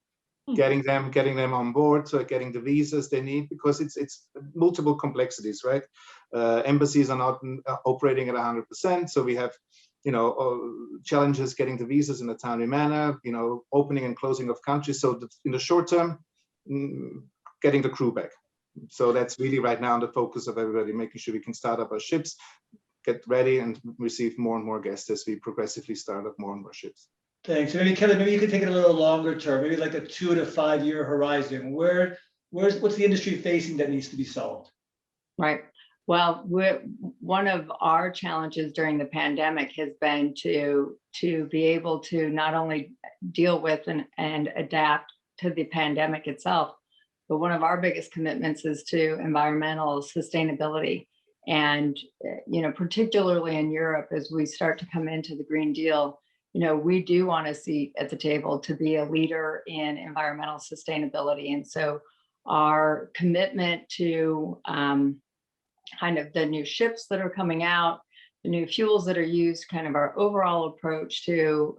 getting them on board, getting the visas they need, because it's multiple complexities, right? Embassies are not operating at 100%, so we have, challenges getting the visas in a timely manner, opening and closing of countries. So in the short term, getting the crew back. So that's really right now the focus of everybody, making sure we can start up our ships, get ready, and receive more and more guests as we progressively start up more and more ships. Thanks. Maybe Kelly, maybe you could take it a little longer term, maybe like a 2 to 5 year horizon. What's the industry facing that needs to be solved? Right. Well, one of our challenges during the pandemic has been to be able to not only deal with and adapt to the pandemic itself, but one of our biggest commitments is to environmental sustainability. And, particularly in Europe, as we start to come into the Green Deal, we do want a seat at the table to be a leader in environmental sustainability. And so our commitment to kind of the new ships that are coming out, the new fuels that are used, kind of our overall approach to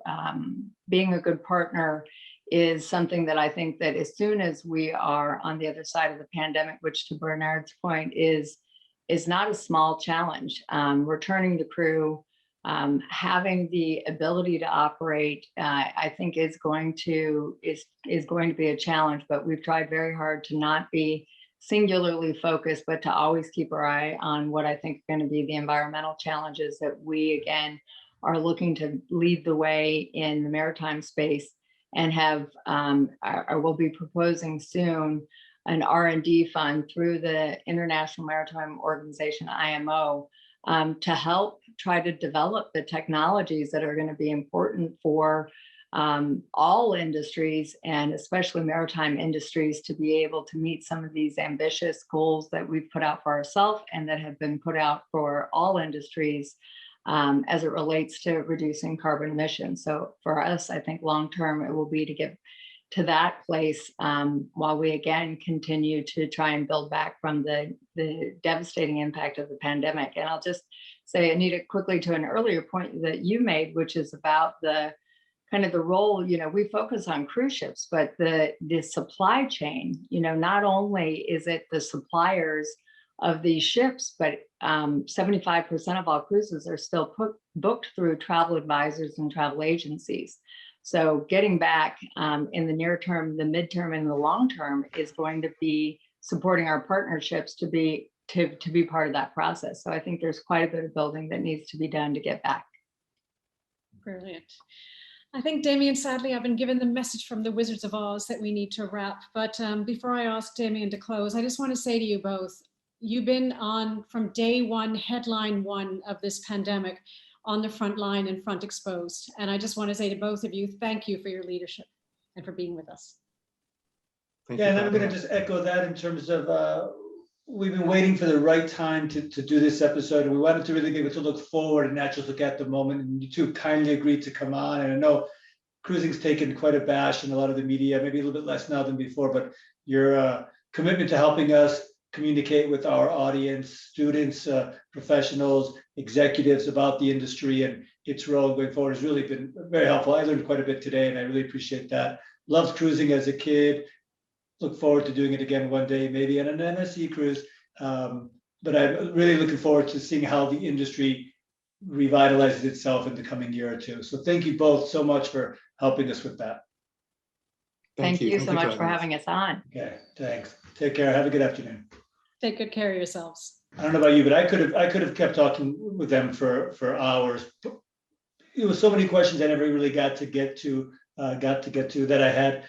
being a good partner is something that I think that as soon as we are on the other side of the pandemic, which to Bernhard's point is not a small challenge. Returning the crew, having the ability to operate, I think is going to be a challenge, but we've tried very hard to not be singularly focused, but to always keep our eye on what I think are going to be the environmental challenges that we, again, are looking to lead the way in the maritime space, and will be proposing soon an R&D fund through the International Maritime Organization, IMO, to help try to develop the technologies that are going to be important for all industries, and especially maritime industries, to be able to meet some of these ambitious goals that we've put out for ourselves and that have been put out for all industries as it relates to reducing carbon emissions. So for us, I think long term, it will be to get to that place while we again continue to try and build back from the devastating impact of the pandemic. And I'll just say, Anita, quickly to an earlier point that you made, which is about the kind of the role, we focus on cruise ships, but the supply chain, not only is it the suppliers of these ships, but 75% of all cruises are still booked through travel advisors and travel agencies. So getting back in the near term, the midterm, and the long term is going to be supporting our partnerships to be part of that process. So I think there's quite a bit of building that needs to be done to get back. Brilliant. I think, Demian, sadly, I've been given the message from the Wizards of Oz that we need to wrap. But before I ask Demian to close, I just want to say to you both, you've been on from day one, headline one of this pandemic, on the front line and front exposed. And I just want to say to both of you, thank you for your leadership and for being with us. Yeah, and I'm going to just echo that in terms of we've been waiting for the right time to do this episode, and we wanted to really be able to look forward and not just look at the moment. And you two kindly agreed to come on. And I know cruising's taken quite a bash in a lot of the media, maybe a little bit less now than before, but your commitment to helping us communicate with our audience, students, professionals, executives about the industry and its role going forward has really been very helpful. I learned quite a bit today, and I really appreciate that. Loved cruising as a kid. Look forward to doing it again one day, maybe on an NSC cruise. But I'm really looking forward to seeing how the industry revitalizes itself in the coming year or two. So thank you both so much for helping us with that. Thank you so much for having us on. Okay, thanks. Take care. Have a good afternoon. Take good care of yourselves. I don't know about you, but I could have kept talking with them for hours. It was so many questions I never really got to get to that I had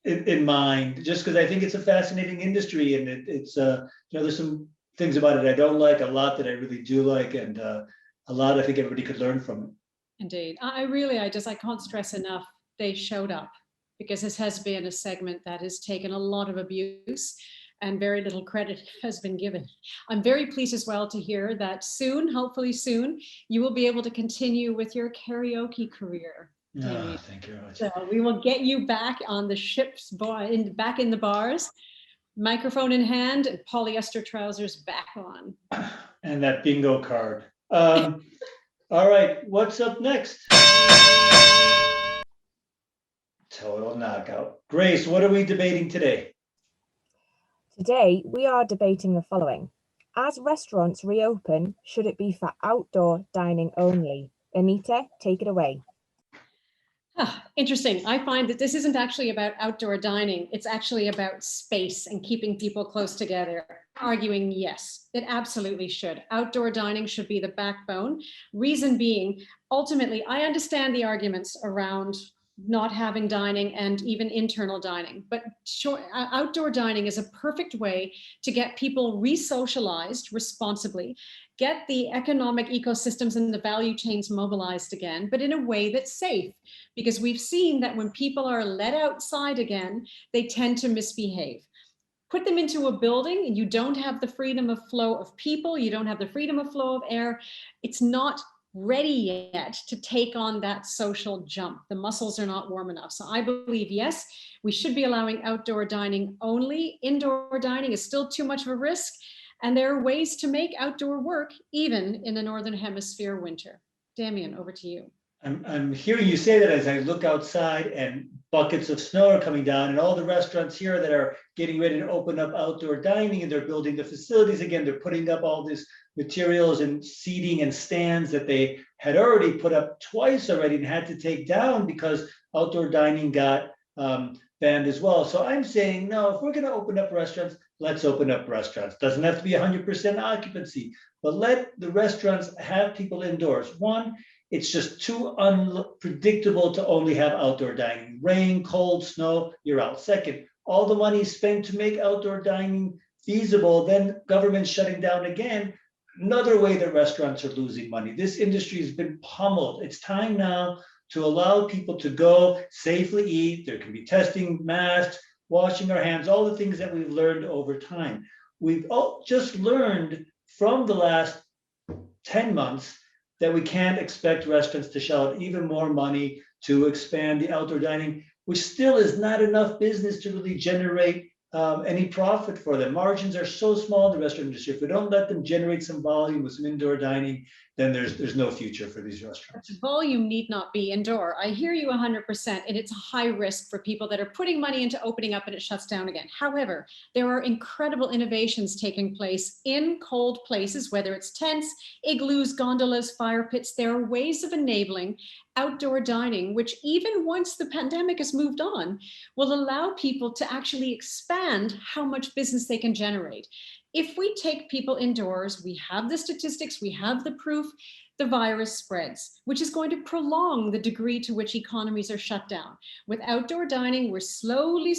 in mind, just because I think it's a fascinating industry, and it's there's some things about it I don't like, a lot that I really do like, and a lot I think everybody could learn from it. Indeed. I can't stress enough, they showed up, because this has been a segment that has taken a lot of abuse and very little credit has been given. I'm very pleased as well to hear that soon, hopefully soon, you will be able to continue with your karaoke career. Demian. Thank you very much. So we will get you back on the ship's back in the bars, microphone in hand, and polyester trousers back on. And that bingo card. All right, what's up next? Total knockout. Grace, what are we debating today? Today, we are debating the following. As restaurants reopen, should it be for outdoor dining only? Anita, take it away. Interesting. I find that this isn't actually about outdoor dining. It's actually about space and keeping people close together. Arguing yes, it absolutely should. Outdoor dining should be the backbone. Reason being, ultimately, I understand the arguments around not having dining and even internal dining, but outdoor dining is a perfect way to get people re-socialized responsibly, get the economic ecosystems and the value chains mobilized again, but in a way that's safe. Because we've seen that when people are let outside again, they tend to misbehave. Put them into a building and you don't have the freedom of flow of people, you don't have the freedom of flow of air. It's not ready yet to take on that social jump. The muscles are not warm enough. So I believe, yes, we should be allowing outdoor dining only. Indoor dining is still too much of a risk. And there are ways to make outdoor work, even in the Northern Hemisphere winter. Demian, over to you. I'm hearing you say that as I look outside and buckets of snow are coming down and all the restaurants here that are getting ready to open up outdoor dining and they're building the facilities again, they're putting up all this materials and seating and stands that they had already put up twice already and had to take down because outdoor dining got banned as well. So I'm saying, no, if we're going to open up restaurants, let's open up restaurants. Doesn't have to be 100% occupancy, but let the restaurants have people indoors. One, it's just too unpredictable to only have outdoor dining. Rain, cold, snow, you're out. Second, all the money spent to make outdoor dining feasible, then government shutting down again. Another way that restaurants are losing money. This industry has been pummeled. It's time now to allow people to go safely eat. There can be testing, masks, washing our hands, all the things that we've learned over time. We've all just learned from the last 10 months that we can't expect restaurants to shell out even more money to expand the outdoor dining, which still is not enough business to really generate any profit for them. Margins are so small in the restaurant industry. If we don't let them generate some volume with some indoor dining, then there's no future for these restaurants. Volume need not be indoor. I hear you 100%, and it's a high risk for people that are putting money into opening up and it shuts down again. However, there are incredible innovations taking place in cold places, whether it's tents, igloos, gondolas, fire pits. There are ways of enabling outdoor dining, which even once the pandemic has moved on, will allow people to actually expand how much business they can generate. If we take people indoors, we have the statistics, we have the proof, the virus spreads, which is going to prolong the degree to which economies are shut down. With outdoor dining, we're slowly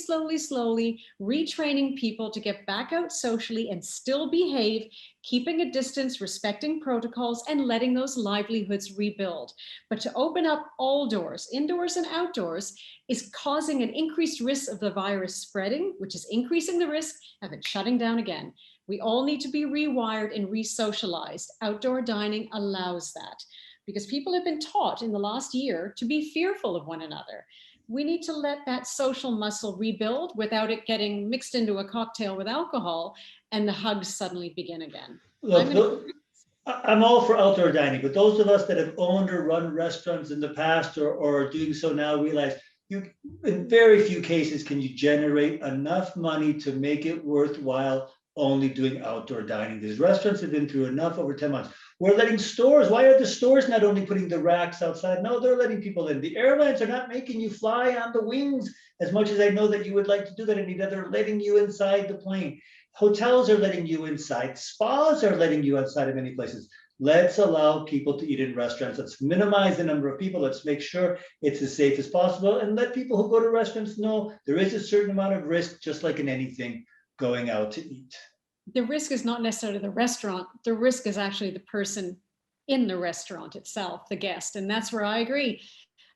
retraining people to get back out socially and still behave, keeping a distance, respecting protocols, and letting those livelihoods rebuild. But to open up all doors, indoors and outdoors, is causing an increased risk of the virus spreading, which is increasing the risk of it shutting down again. We all need to be rewired and re-socialized. Outdoor dining allows that because people have been taught in the last year to be fearful of one another. We need to let that social muscle rebuild without it getting mixed into a cocktail with alcohol and the hugs suddenly begin again. Look, I'm all for outdoor dining, but those of us that have owned or run restaurants in the past or are doing so now realize in very few cases can you generate enough money to make it worthwhile only doing outdoor dining. These restaurants have been through enough over 10 months. We're letting stores, why are the stores not only putting the racks outside? No, they're letting people in. The airlines are not making you fly on the wings as much as I know that you would like to do that, Anita. They're letting you inside the plane. Hotels are letting you inside. Spas are letting you outside in many places. Let's allow people to eat in restaurants. Let's minimize the number of people. Let's make sure it's as safe as possible and let people who go to restaurants know there is a certain amount of risk, just like in anything, going out to eat. The risk is not necessarily the restaurant. The risk is actually the person in the restaurant itself, the guest. And that's where I agree.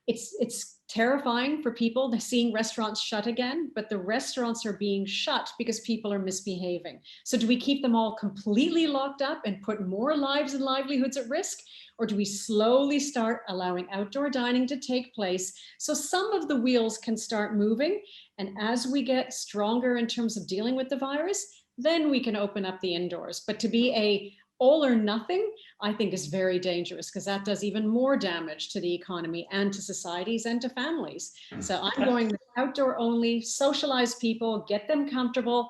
it's terrifying for people seeing restaurants shut again, but the restaurants are being shut because people are misbehaving. So do we keep them all completely locked up and put more lives and livelihoods at risk? Or do we slowly start allowing outdoor dining to take place so some of the wheels can start moving? And as we get stronger in terms of dealing with the virus, then we can open up the indoors. But to be a all or nothing, I think is very dangerous, because that does even more damage to the economy and to societies and to families. So I'm going with outdoor only, socialize people, get them comfortable.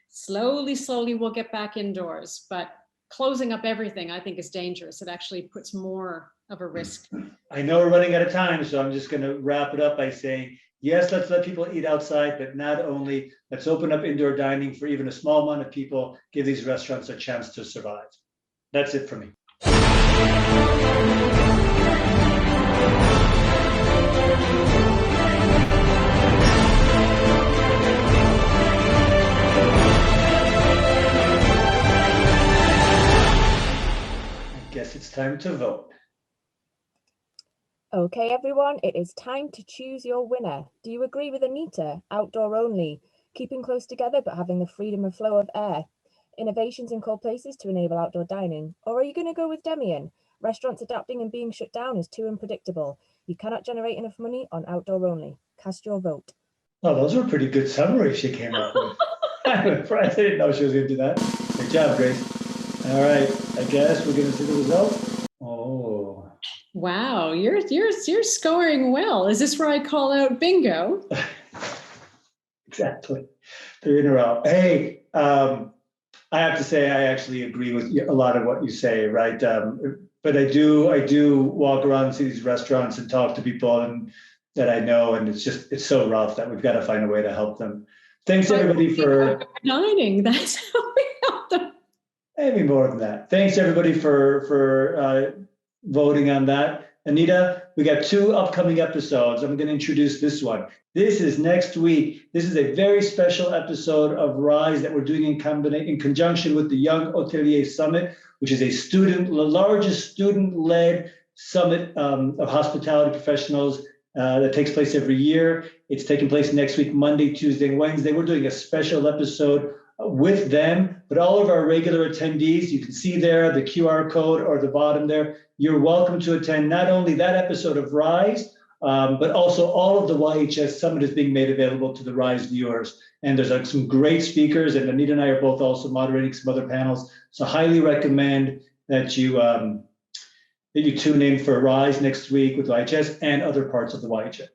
Slowly, slowly we'll get back indoors, but closing up everything I think is dangerous. It actually puts more of a risk. I know we're running out of time, so I'm just going to wrap it up by saying, yes, let's let people eat outside, but not only. Let's open up indoor dining for even a small amount of people, give these restaurants a chance to survive. That's it for me. I guess it's time to vote. Okay, everyone, it is time to choose your winner. Do you agree with Anita? Outdoor only, keeping close together but having the freedom of flow of air. Innovations in cold places to enable outdoor dining. Or are you going to go with Demian? Restaurants adapting and being shut down is too unpredictable. You cannot generate enough money on outdoor only. Cast your vote. Oh, those were pretty good summaries she came up with. I'm impressed. I didn't know she was going to do that. Good job, Grace. All right, I guess we're going to see the results. Oh. Wow, you're scoring well. Is this where I call out bingo? Exactly. 3 in a row. Hey, I have to say I actually agree with a lot of what you say, right? But I do walk around and see these restaurants and talk to people and that I know, and it's so rough that we've got to find a way to help them. Thanks everybody for dining. That's how we help them. Maybe more than that. Thanks everybody for voting on that. Anita, we got 2 upcoming episodes. I'm going to introduce this one. This is next week. This is a very special episode of Rise that we're doing in conjunction with the Young Hotelier Summit, which is the largest student-led summit of hospitality professionals that takes place every year. It's taking place next week, Monday, Tuesday, and Wednesday. We're doing a special episode with them, but all of our regular attendees, you can see there the QR code or the bottom there. You're welcome to attend not only that episode of Rise, but also all of the YHS Summit is being made available to the Rise viewers. And there's some great speakers, and Anita and I are both also moderating some other panels. So highly recommend that you tune in for Rise next week with YHS and other parts of the YHS.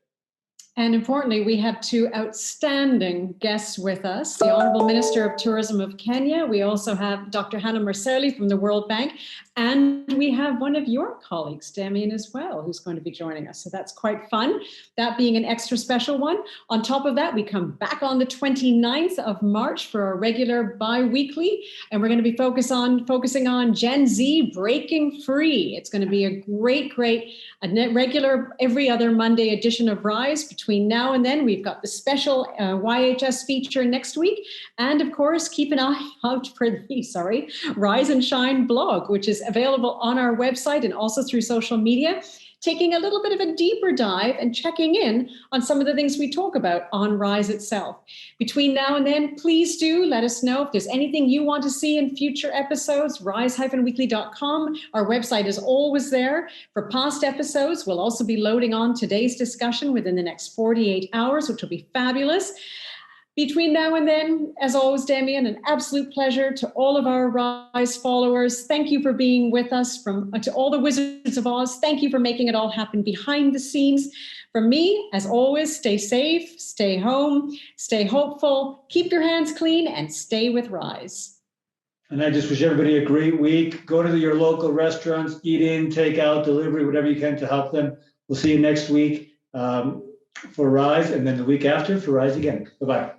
And importantly, we have 2 outstanding guests with us, the Honorable Minister of Tourism of Kenya. We also have Dr. Hannah Marcelli from the World Bank. And we have one of your colleagues, Demian, as well, who's going to be joining us. So that's quite fun, that being an extra special one. On top of that, we come back on the 29th of March for our regular bi-weekly, and we're going to be focusing on Gen Z breaking free. It's going to be a great regular every other Monday edition of Rise. Between now and then, we've got the special YHS feature next week. And of course, keep an eye out for the, Rise and Shine blog, which is available on our website and also through social media, taking a little bit of a deeper dive and checking in on some of the things we talk about on Rise itself. Between now and then, please do let us know if there's anything you want to see in future episodes, rise-weekly.com. Our website is always there. For past episodes, we'll also be loading on today's discussion within the next 48 hours, which will be fabulous. Between now and then, as always, Demian, an absolute pleasure to all of our Rise followers. Thank you for being with us. To all the Wizards of Oz, thank you for making it all happen behind the scenes. From me, as always, stay safe, stay home, stay hopeful, keep your hands clean, and stay with Rise. And I just wish everybody a great week. Go to your local restaurants, eat in, take out, delivery, whatever you can to help them. We'll see you next week for Rise, and then the week after for Rise again. Bye-bye.